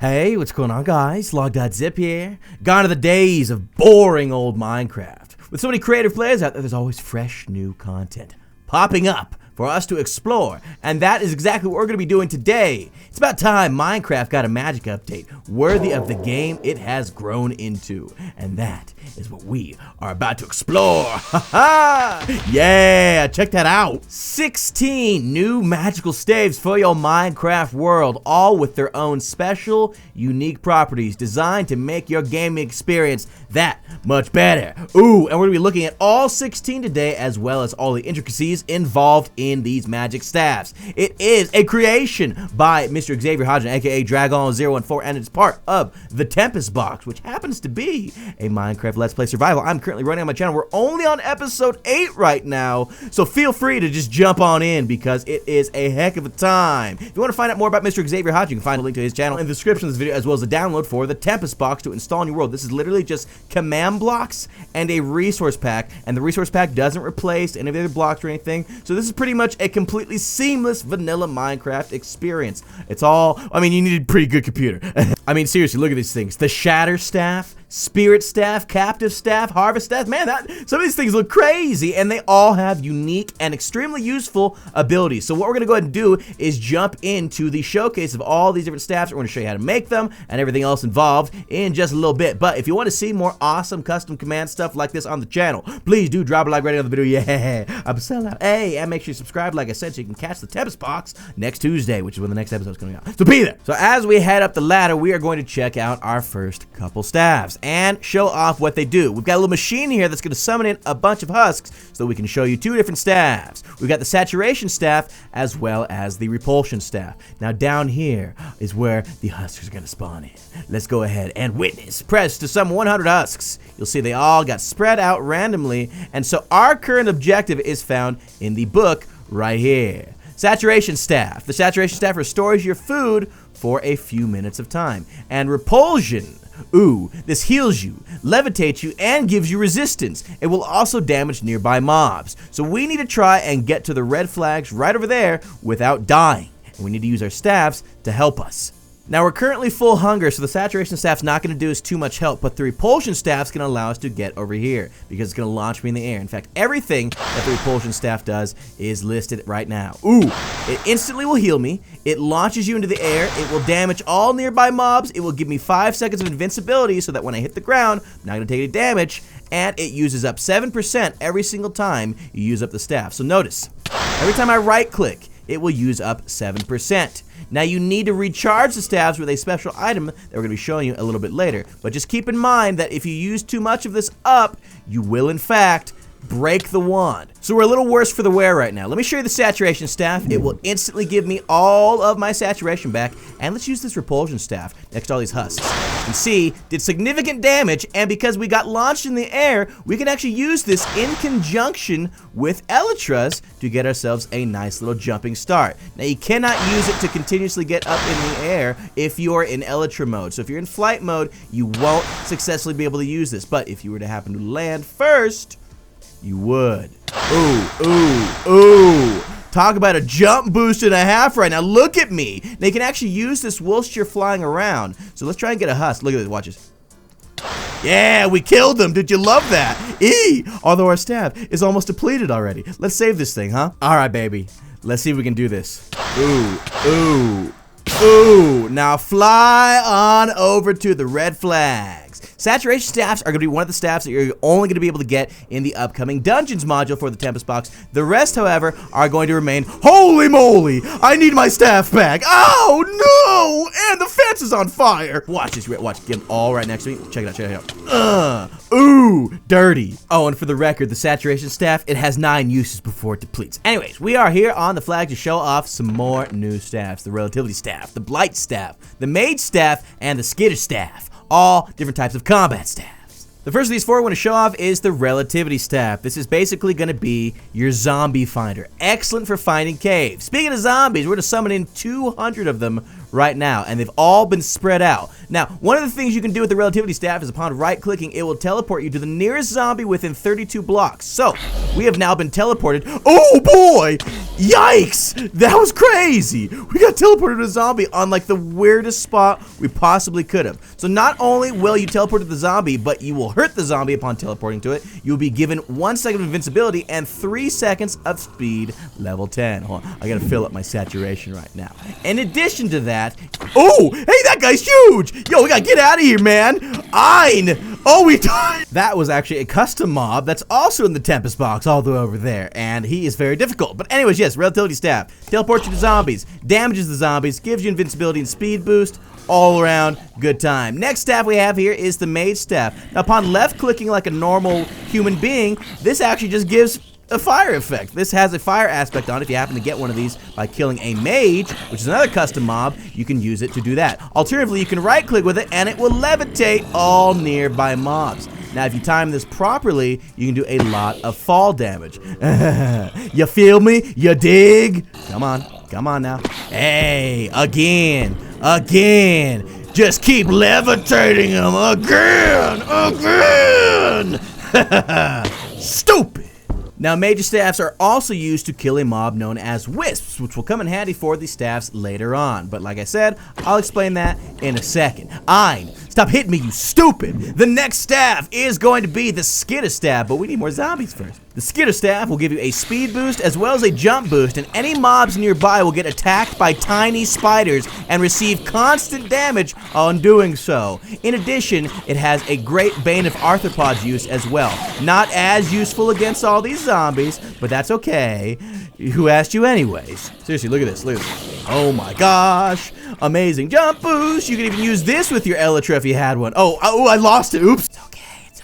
Hey, what's going on, guys? Logdotzip here. Gone are the days of boring old Minecraft. With so many creative players out there, there's always fresh new content popping up for us to explore, and that is exactly what we're going to be doing today. It's about time Minecraft got a magic update worthy of the game it has grown into, and that is what we are about to explore. Yeah, check that out. 16 new magical staves for your Minecraft world, all with their own special, unique properties designed to make your gaming experience that much better. Ooh, and we're going to be looking at all 16 today, as well as all the intricacies involved in these magic staffs. It is a creation by Mr. Xavier Hodgson, aka Dragon014, and it's part of the TPC Box, which happens to be a Minecraft Let's Play Survival I'm currently running on my channel. We're only on episode 8 right now, so feel free to just jump on in because it is a heck of a time. If you want to find out more about Mr. Xavier Hodgson, you can find a link to his channel in the description of this video, as well as a download for the TPC Box to install in your world. This is literally just command blocks and a resource pack, and the resource pack doesn't replace any of the other blocks or anything, so this is pretty much a completely seamless vanilla Minecraft experience. It's all, I mean, you need a pretty good computer. I mean, seriously, look at these things. The Shatter Staff, Spirit Staff, Captive Staff, Harvest Staff. Man, some of these things look crazy, and they all have unique and extremely useful abilities. So what we're going to go ahead and do is jump into the showcase of all these different staffs. We're going to show you how to make them and everything else involved in just a little bit. But if you want to see more awesome custom command stuff like this on the channel, please do drop a like right on the video. Yeah, I'm selling out. Hey, and make sure you subscribe, like I said, so you can catch the TPC Box next Tuesday, which is when the next episode is coming out. So be there. So as we head up the ladder, we are going to check out our first couple staffs and show off what they do. We've got a little machine here that's going to summon in a bunch of husks so we can show you two different staffs. We've got the saturation staff as well as the repulsion staff. Now down here is where the husks are going to spawn in. Let's go ahead and witness. Press to summon 100 husks. You'll see they all got spread out randomly, and so our current objective is found in the book right here. Saturation staff. The saturation staff restores your food for a few minutes of time. And repulsion. Ooh, this heals you, levitates you, and gives you resistance. It will also damage nearby mobs. So we need to try and get to the red flags right over there without dying. And we need to use our staffs to help us. Now we're currently full hunger, so the saturation staff's not going to do us too much help, but the repulsion staff's going to allow us to get over here because it's going to launch me in the air. In fact, everything that the repulsion staff does is listed right now. Ooh, it instantly will heal me, it launches you into the air, it will damage all nearby mobs, it will give me 5 seconds of invincibility so that when I hit the ground, I'm not going to take any damage, and it uses up 7% every single time you use up the staff. So notice, every time I right click, it will use up 7%. Now you need to recharge the staffs with a special item that we're going to be showing you a little bit later. But just keep in mind that if you use too much of this up, you will in fact break the wand. So we're a little worse for the wear right now. Let me show you the saturation staff. It will instantly give me all of my saturation back. And let's use this repulsion staff next to all these husks. You can see, did significant damage, and because we got launched in the air, we can actually use this in conjunction with elytras to get ourselves a nice little jumping start. Now you cannot use it to continuously get up in the air if you're in elytra mode. So if you're in flight mode, you won't successfully be able to use this. But if you were to happen to land first, you would. Ooh, ooh, ooh. Talk about a jump boost and a half right now. Look at me. Now you can actually use this whilst you're flying around. So let's try and get a husk. Look at this. Watch this. Yeah, we killed them. Did you love that? Although our staff is almost depleted already. Let's save this thing, huh? All right, baby. Let's see if we can do this. Ooh, ooh, ooh. Now fly on over to the red flags. Saturation staffs are going to be one of the staffs that you're only going to be able to get in the upcoming Dungeons module for the TPC Box. The rest, however, are going to remain. Holy moly! I need my staff back! Oh no! And the fence is on fire! Watch this, watch. Get them all right next to me. Check it out, check it out. Ooh, dirty. Oh, and for the record, the saturation staff, it has 9 uses before it depletes. Anyways, we are here on the flag to show off some more new staffs. The relativity staff, the blight staff, the mage staff, and the skitter staff. All different types of combat staffs. The first of these 4 I want to show off is the relativity staff. This is basically going to be your zombie finder. Excellent for finding caves. Speaking of zombies, we're going to summon in 200 of them right now, and they've all been spread out. Now, one of the things you can do with the relativity staff is upon right-clicking, it will teleport you to the nearest zombie within 32 blocks. So, we have now been teleported. Oh boy! Yikes! That was crazy! We got teleported to a zombie on like the weirdest spot we possibly could have. So not only will you teleport to the zombie, but you will hurt the zombie upon teleporting to it. You will be given 1 second of invincibility and 3 seconds of speed level 10. Hold on, I gotta fill up my saturation right now. In addition to that, oh, hey, that guy's huge! Yo, we gotta get out of here, man! Oh, we died! That was actually a custom mob that's also in the Tempest box all the way over there, and he is very difficult. But anyways, yes, relativity staff. Teleports you to zombies, damages the zombies, gives you invincibility and speed boost. All around good time. Next staff we have here is the mage staff. Now, upon left clicking like a normal human being, this actually just gives a fire effect. This has a fire aspect on it. If you happen to get one of these by killing a mage, which is another custom mob, you can use it to do that. Alternatively, you can right click with it and it will levitate all nearby mobs. Now, if you time this properly, you can do a lot of fall damage. You feel me? You dig? Come on now. Hey, again. Just keep levitating them again. Stupid. Now, major staffs are also used to kill a mob known as wisps, which will come in handy for these staffs later on. But like I said, I'll explain that in a second. Stop hitting me, you stupid! The next staff is going to be the skitter staff, but we need more zombies first. The skitter staff will give you a speed boost as well as a jump boost, and any mobs nearby will get attacked by tiny spiders and receive constant damage on doing so. In addition, it has a great Bane of Arthropods use as well. Not as useful against all these zombies, but that's okay. Who asked you anyways? Seriously, look at this, Oh my gosh. Amazing jump boost. You can even use this with your Elytra if you had one. Oh, I lost it. Oops. It's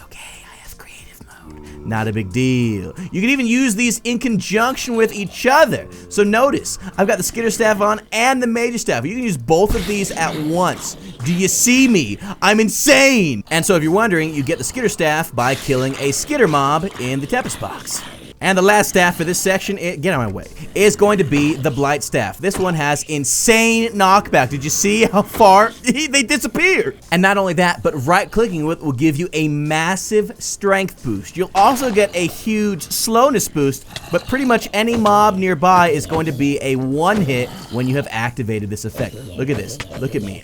okay. I have creative mode. Not a big deal. You can even use these in conjunction with each other. So notice, I've got the skitter staff on and the major staff. You can use both of these at once. Do you see me? I'm insane. And so if you're wondering, you get the skitter staff by killing a skitter mob in the Tempest box. And the last staff for this section, get out of my way, is going to be the Blight staff. This one has insane knockback. Did you see how far they disappear? And not only that, but right-clicking with will give you a massive strength boost. You'll also get a huge slowness boost, but pretty much any mob nearby is going to be a one-hit when you have activated this effect. Look at this. Look at me.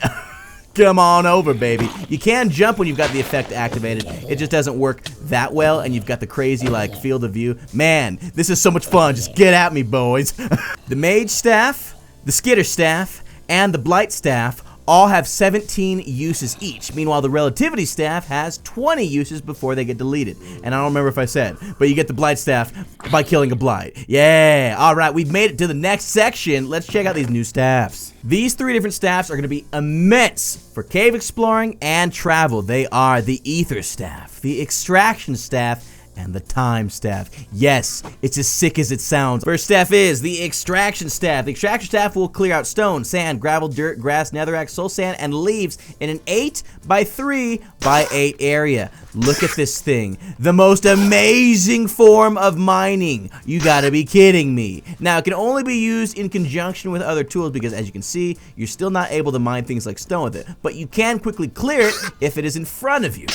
Come on over, baby. You can jump when you've got the effect activated. It just doesn't work that well, and you've got the crazy, like, field of view. Man, this is so much fun. Just get at me, boys. The mage staff, the skitter staff, and the blight staff all have 17 uses each. Meanwhile, the relativity staff has 20 uses before they get deleted. And I don't remember if I said, but you get the blight staff by killing a blight. Yeah, all right, we've made it to the next section. Let's check out these new staffs. These 3 different staffs are going to be immense for cave exploring and travel. They are the ether staff, the extraction staff, and the time staff. Yes, it's as sick as it sounds. First staff is the extraction staff. The extraction staff will clear out stone, sand, gravel, dirt, grass, netherrack, soul sand, and leaves in an 8x3x8 area. Look at this thing. The most amazing form of mining. You gotta be kidding me. Now, it can only be used in conjunction with other tools because, as you can see, you're still not able to mine things like stone with it. But you can quickly clear it if it is in front of you.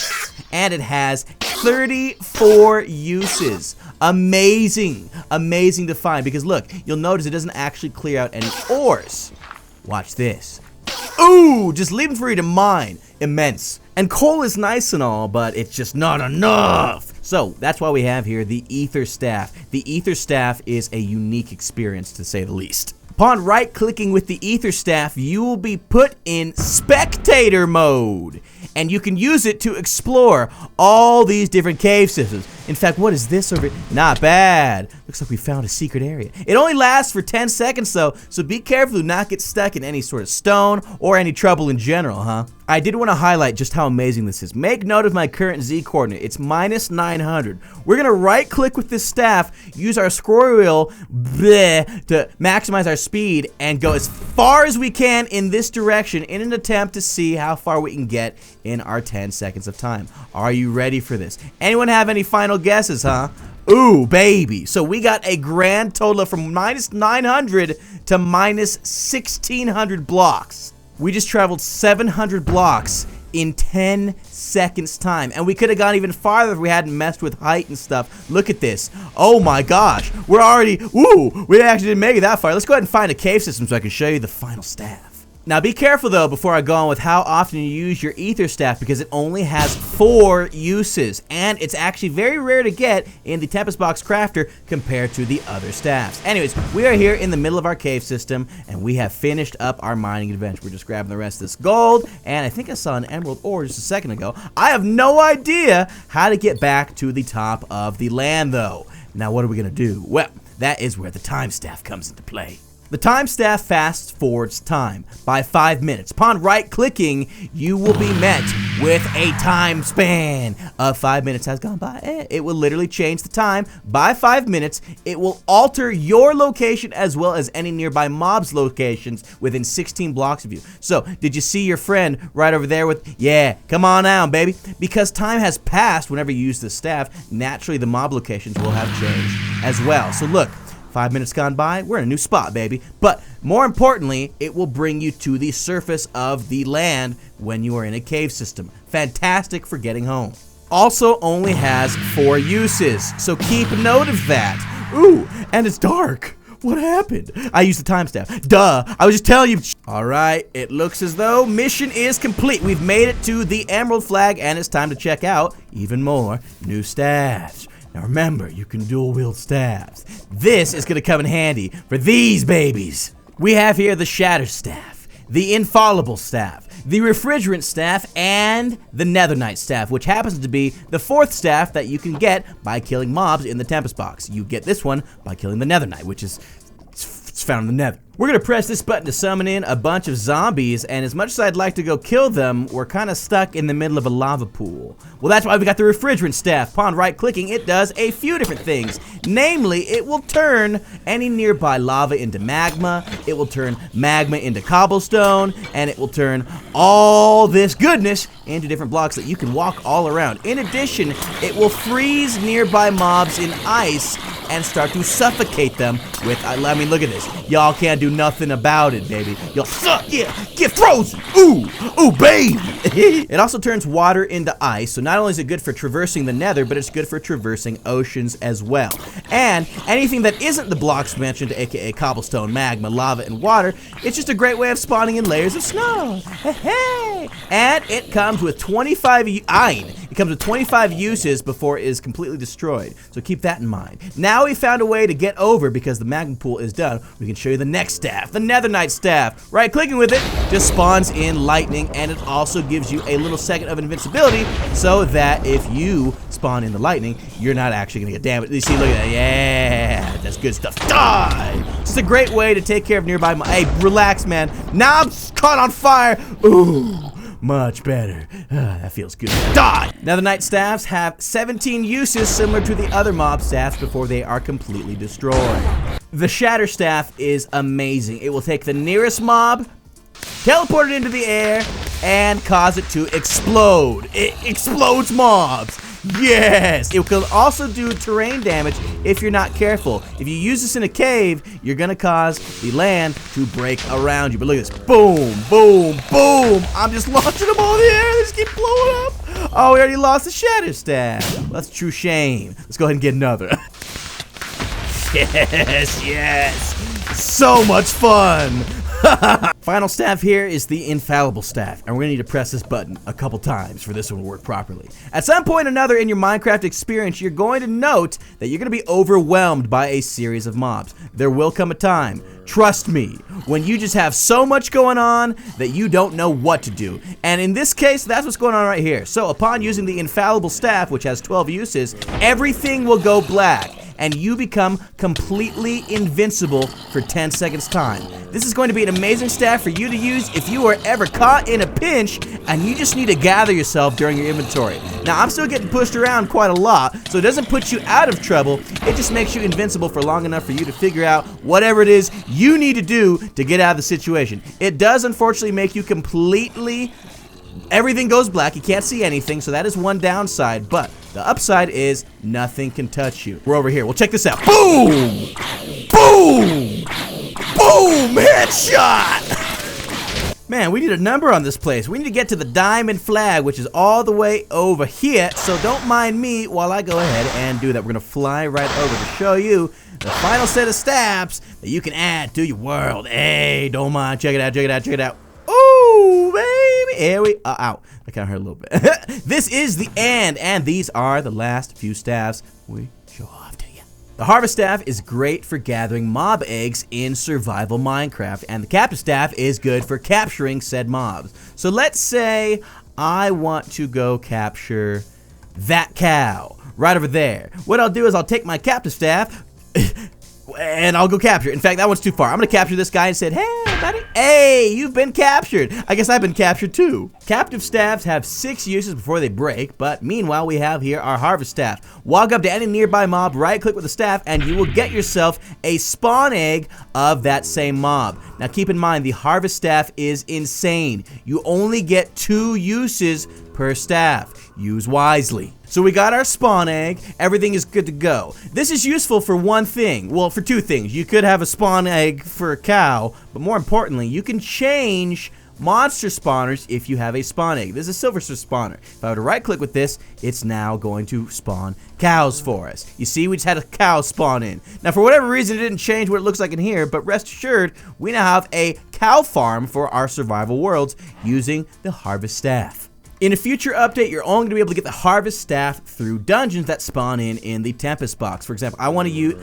And it has 34 uses. Amazing. Amazing to find because, look, you'll notice it doesn't actually clear out any ores. Watch this. Ooh, just leaving for you to mine. Immense. And coal is nice and all, but it's just not enough. So that's why we have here the ether staff. The ether staff is a unique experience, to say the least. Upon right-clicking with the ether staff, you will be put in spectator mode. And you can use it to explore all these different cave systems. In fact, what is this over here? Not bad. Looks like we found a secret area. It only lasts for 10 seconds though, so be careful to not get stuck in any sort of stone or any trouble in general, huh? I did want to highlight just how amazing this is. Make note of my current Z coordinate. It's -900. We're going to right click with this staff, use our scroll wheel to maximize our speed and go as far as we can in this direction in an attempt to see how far we can get in our 10 seconds of time. Are you ready for this? Anyone have any final guesses, huh? Ooh, baby. So we got a grand total of from -900 to -1600 blocks. We just traveled 700 blocks in 10 seconds time. And we could have gone even farther if we hadn't messed with height and stuff. Look at this. Oh my gosh. We're already, we actually didn't make it that far. Let's go ahead and find a cave system so I can show you the final staff. Now be careful though before I go on with how often you use your ether staff, because it only has 4 uses, and it's actually very rare to get in the Tempest Box Crafter compared to the other staffs. Anyways, we are here in the middle of our cave system, and we have finished up our mining adventure. We're just grabbing the rest of this gold, and I think I saw an emerald ore just a second ago. I have no idea how to get back to the top of the land though. Now what are we gonna do? Well, that is where the time staff comes into play. The time staff fast forwards time by 5 minutes. Upon right-clicking, you will be met with a time span of 5 minutes has gone by. It will literally change the time by 5 minutes. It will alter your location as well as any nearby mobs' locations within 16 blocks of you. So, did you see your friend right over there with, yeah, come on down, baby? Because time has passed whenever you use the staff, naturally the mob locations will have changed as well. So look. 5 minutes gone by, we're in a new spot, baby. But more importantly, it will bring you to the surface of the land when you are in a cave system. Fantastic for getting home. Also only has 4 uses, so keep note of that. Ooh, and it's dark. What happened? I used the time staff. Duh, I was just telling you. All right, it looks as though mission is complete. We've made it to the Emerald Flag, and it's time to check out even more new staffs. Now remember, you can dual wield staffs. This is gonna come in handy for these babies. We have here the Shatter Staff, the Infallible Staff, the Refrigerant Staff, and the Netherite Staff, which happens to be the 4th staff that you can get by killing mobs in the Tempest Box. You get this one by killing the Netherite, which is it's found in the Nether. We're gonna press this button to summon in a bunch of zombies, and as much as I'd like to go kill them, we're kind of stuck in the middle of a lava pool. Well, that's why we got the Refrigerant Staff. Upon right-clicking, it does a few different things. Namely, it will turn any nearby lava into magma, it will turn magma into cobblestone, and it will turn all this goodness into different blocks that you can walk all around. In addition, it will freeze nearby mobs in ice and start to suffocate them with, I mean, look at this. Y'all can't do nothing about it, baby. Y'all suck, yeah, get frozen. Ooh, baby. It also turns water into ice, so not only is it good for traversing the nether, but it's good for traversing oceans as well. And anything that isn't the blocks mentioned, aka cobblestone, magma, lava, and water, it's just a great way of spawning in layers of snow. Hey. And it comes with 25 uses before it is completely destroyed, so keep that in mind. Now we found a way to get over because the magma pool is done. We can show you the next staff, the Netherite Staff. Right-clicking with it just spawns in lightning, and it also gives you a little second of invincibility so that if you spawn in the lightning, you're not actually gonna get damaged. You see, look at that. Yeah, that's good stuff. Die! It's a great way to take care of nearby. Hey, relax, man. Now I'm caught on fire. Ooh. Much better. That feels good. Die! Netherite staffs have 17 uses similar to the other mob staffs before they are completely destroyed. The Shatter Staff is amazing. It will take the nearest mob, teleport it into the air, and cause it to explode. It explodes mobs. Yes! It can also do terrain damage if you're not careful. If you use this in a cave, you're gonna cause the land to break around you. But look at this. Boom, boom, boom! I'm just launching them all in the air. They just keep blowing up. Oh, we already lost the Shatter Staff. Well, that's a true shame. Let's go ahead and get another. Yes, yes! So much fun! Final staff here is the Infallible Staff, and we're gonna need to press this button a couple times for this one to work properly. At some point or another in your Minecraft experience, you're going to note that you're gonna be overwhelmed by a series of mobs. There will come a time, trust me, when you just have so much going on that you don't know what to do. And in this case, that's what's going on right here. So upon using the Infallible Staff, which has 12 uses, everything will go black, and you become completely invincible for 10 seconds time. This is going to be an amazing staff for you to use if you are ever caught in a pinch and you just need to gather yourself during your inventory. Now, I'm still getting pushed around quite a lot, so it doesn't put you out of trouble, it just makes you invincible for long enough for you to figure out whatever it is you need to do to get out of the situation. It does unfortunately make you completely, everything goes black, you can't see anything, so that is one downside, but the upside is nothing can touch you. We're over here, well check this out. Boom! Boom! Boom! Headshot! Man, we need a number on this place. We need to get to the diamond flag, which is all the way over here. So don't mind me while I go ahead and do that. We're going to fly right over to show you the final set of staffs that you can add to your world. Hey, don't mind. Check it out, check it out, check it out. Ooh, baby. Here we are. Ow. That kind of hurt a little bit. This is the end, and these are the last few staffs we show off to you. The Harvest Staff is great for gathering mob eggs in survival Minecraft, and the Captive Staff is good for capturing said mobs. So let's say I want to go capture that cow right over there. What I'll do is I'll take my Captive Staff and I'll go capture it. In fact, that one's too far. I'm gonna capture this guy and say, hey, buddy, hey, you've been captured. I guess I've been captured too. Captive staffs have 6 uses before they break, but meanwhile, we have here our Harvest Staff. Walk up to any nearby mob, right-click with the staff, and you will get yourself a spawn egg of that same mob. Now, keep in mind, the Harvest Staff is insane. You only get 2 uses per staff. Use wisely. So we got our spawn egg, everything is good to go. This is useful for one thing, well, for 2 things. You could have a spawn egg for a cow, but more importantly, you can change monster spawners if you have a spawn egg. This is a silver spawner. If I were to right click with this, it's now going to spawn cows for us. You see, we just had a cow spawn in. Now, for whatever reason, it didn't change what it looks like in here, but rest assured, we now have a cow farm for our survival worlds using the Harvest Staff. In a future update, you're only going to be able to get the Harvest Staff through dungeons that spawn in the Tempest box. For example, I want to use...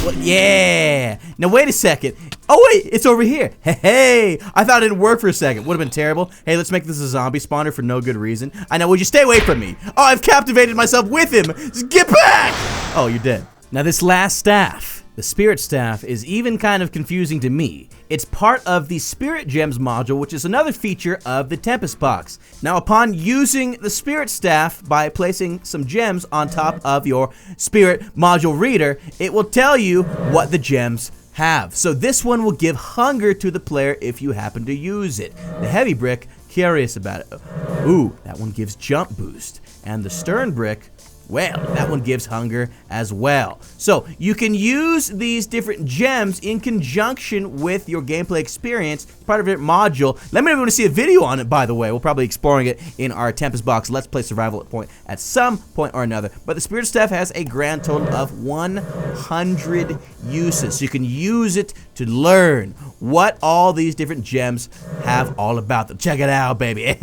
Well, yeah! Now, wait a second. Oh, wait! It's over here. Hey! I thought it didn't work for a second. Would have been terrible. Hey, let's make this a zombie spawner for no good reason. I know. Would you stay away from me? Oh, I've captivated myself with him. Just get back! Oh, you're dead. Now, this last staff, the Spirit Staff, is even kind of confusing to me. It's part of the Spirit Gems module, which is another feature of the Tempest box. Now, upon using the Spirit Staff by placing some gems on top of your Spirit module reader, it will tell you what the gems have. So this one will give hunger to the player if you happen to use it. The Heavy Brick, curious about it. Ooh, that one gives jump boost. And the Stern Brick, well, that one gives hunger as well. So you can use these different gems in conjunction with your gameplay experience, part of your module. Let me know if you want to see a video on it, by the way. We'll probably be exploring it in our Tempest box Let's Play Survival point at some point or another. But the Spirit Staff has a grand total of 100 uses. So you can use it to learn what all these different gems have all about them. Check it out, baby.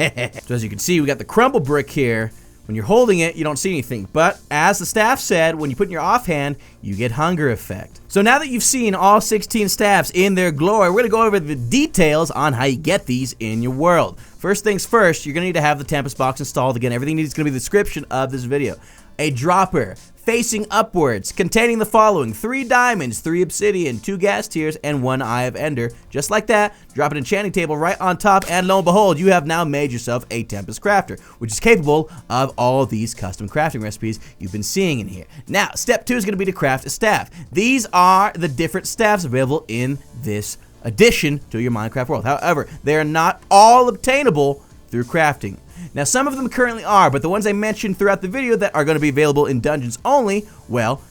So as you can see, we got the Crumble Brick here. When you're holding it, you don't see anything, but as the staff said, when you put in your offhand, you get hunger effect. So now that you've seen all 16 staffs in their glory, we're gonna go over the details on how you get these in your world. First things first, you're gonna need to have the Tempest box installed. Again, everything is gonna be in the description of this video. A dropper facing upwards, containing the following: 3 diamonds, 3 obsidian, 2 gas tiers, and 1 eye of ender. Just like that, drop an enchanting table right on top, and lo and behold, you have now made yourself a Tempest crafter, which is capable of all of these custom crafting recipes you've been seeing in here. Now, step 2 is going to be to craft a staff. These are the different staffs available in this addition to your Minecraft world. However, they are not all obtainable through crafting. Now, some of them currently are, but the ones I mentioned throughout the video that are going to be available in dungeons only, well,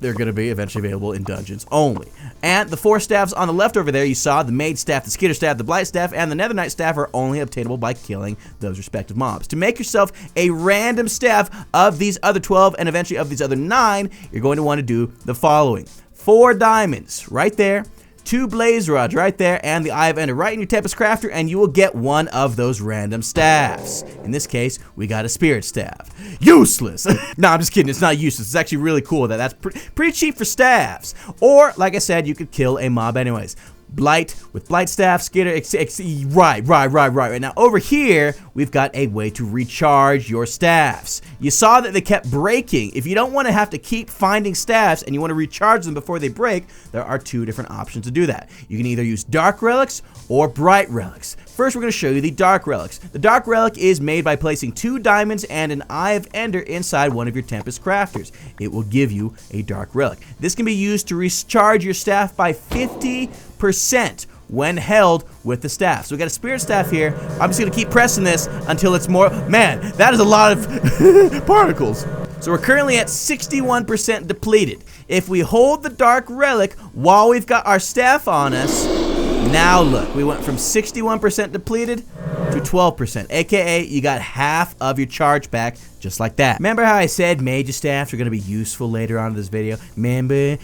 they're going to be eventually available in dungeons only. And the 4 staffs on the left over there, you saw the Maid Staff, the Skitter Staff, the Blight Staff, and the Nether Knight Staff are only obtainable by killing those respective mobs. To make yourself a random staff of these other 12 and eventually of these other 9, you're going to want to do the following: 4 diamonds right there, 2 blaze rods right there, and the Eye of Ender right in your Tempest Crafter, and you will get one of those random staffs. In this case, we got a Spirit Staff. Useless! No, I'm just kidding. It's not useless. It's actually really cool that's pretty cheap for staffs. Or, like I said, you could kill a mob anyways. Blight with Blight Staff, Skitter, right. Now, over here, we've got a way to recharge your staffs. You saw that they kept breaking. If you don't want to have to keep finding staffs and you want to recharge them before they break, there are 2 different options to do that. You can either use Dark Relics or Bright Relics. First, we're going to show you the Dark Relics. The Dark Relic is made by placing 2 diamonds and an Eye of Ender inside one of your Tempest Crafters. It will give you a Dark Relic. This can be used to recharge your staff by 50% when held with the staff. So we got a Spirit Staff here. I'm just going to keep pressing this until it's more... Man, that is a lot of particles. So we're currently at 61% depleted. If we hold the Dark Relic while we've got our staff on us... Now look, we went from 61% depleted to 12%, aka you got half of your charge back just like that. Remember how I said Mage Staffs are going to be useful later on in this video? Remember?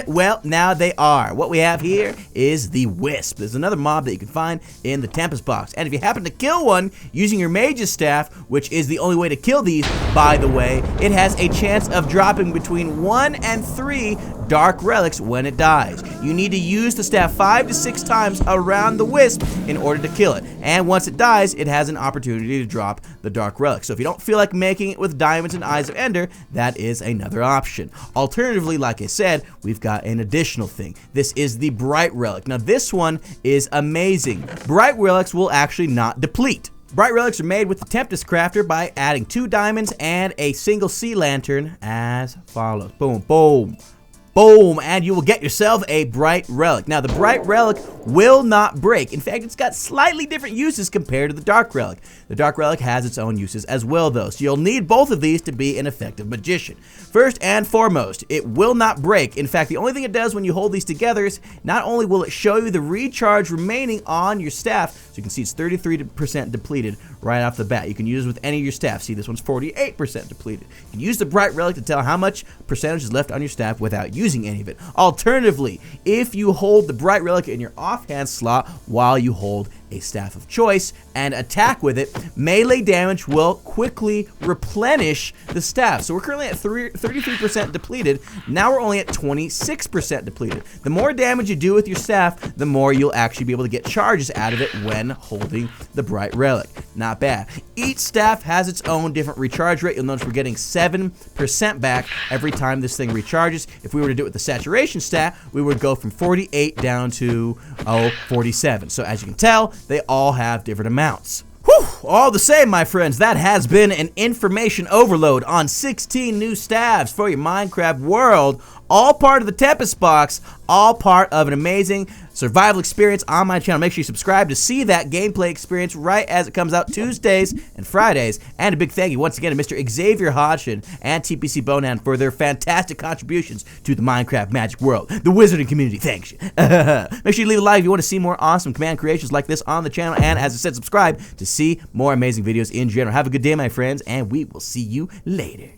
Well, now they are. What we have here is the Wisp. There's another mob that you can find in the Tempest box. And if you happen to kill one using your Mage's Staff, which is the only way to kill these, by the way, it has a chance of dropping between 1 and 3 Dark Relics when it dies. You need to use the staff 5 to 6 times around the Wisp in order to kill it. And once it dies, it has an opportunity to drop the Dark Relic. So if you don't feel like making it with Diamonds and Eyes of Ender, that is another option. Alternatively, like I said, we've got an additional thing. This is the Bright Relic. Now this one is amazing. Bright Relics will actually not deplete. Bright Relics are made with the Tempest Crafter by adding 2 diamonds and a single sea lantern as follows. Boom, boom. Boom, and you will get yourself a Bright Relic. Now, the Bright Relic will not break. In fact, it's got slightly different uses compared to the Dark Relic. The Dark Relic has its own uses as well, though, so you'll need both of these to be an effective magician. First and foremost, it will not break. In fact, the only thing it does when you hold these together is not only will it show you the recharge remaining on your staff, so you can see it's 33% depleted right off the bat. You can use it with any of your staff. See, this one's 48% depleted. You can use the Bright Relic to tell how much percentage is left on your staff without using any of it. Alternatively, if you hold the Bright Relic in your offhand slot while you hold a staff of choice and attack with it, melee damage will quickly replenish the staff. So we're currently at 33% depleted. Now we're only at 26% depleted. The more damage you do with your staff, the more you'll actually be able to get charges out of it when holding the Bright Relic. Not bad. Each staff has its own different recharge rate. You'll notice we're getting 7% back every time this thing recharges. If we were to do it with the saturation stat, we would go from 48 down to 47. So as you can tell, they all have different amounts. Whew, all the same, my friends, that has been an information overload on 16 new staffs for your Minecraft world, all part of the Tempest box, all part of an amazing survival experience on my channel. Make sure you subscribe to see that gameplay experience right as it comes out Tuesdays and Fridays. And a big thank you once again to Mr. Xavier Hodgson and TPC Bonehound for their fantastic contributions to the Minecraft Magic world. The wizarding community, thanks you. Make sure you leave a like if you want to see more awesome command creations like this on the channel. And as I said, subscribe to see more amazing videos in general. Have a good day, my friends, and we will see you later.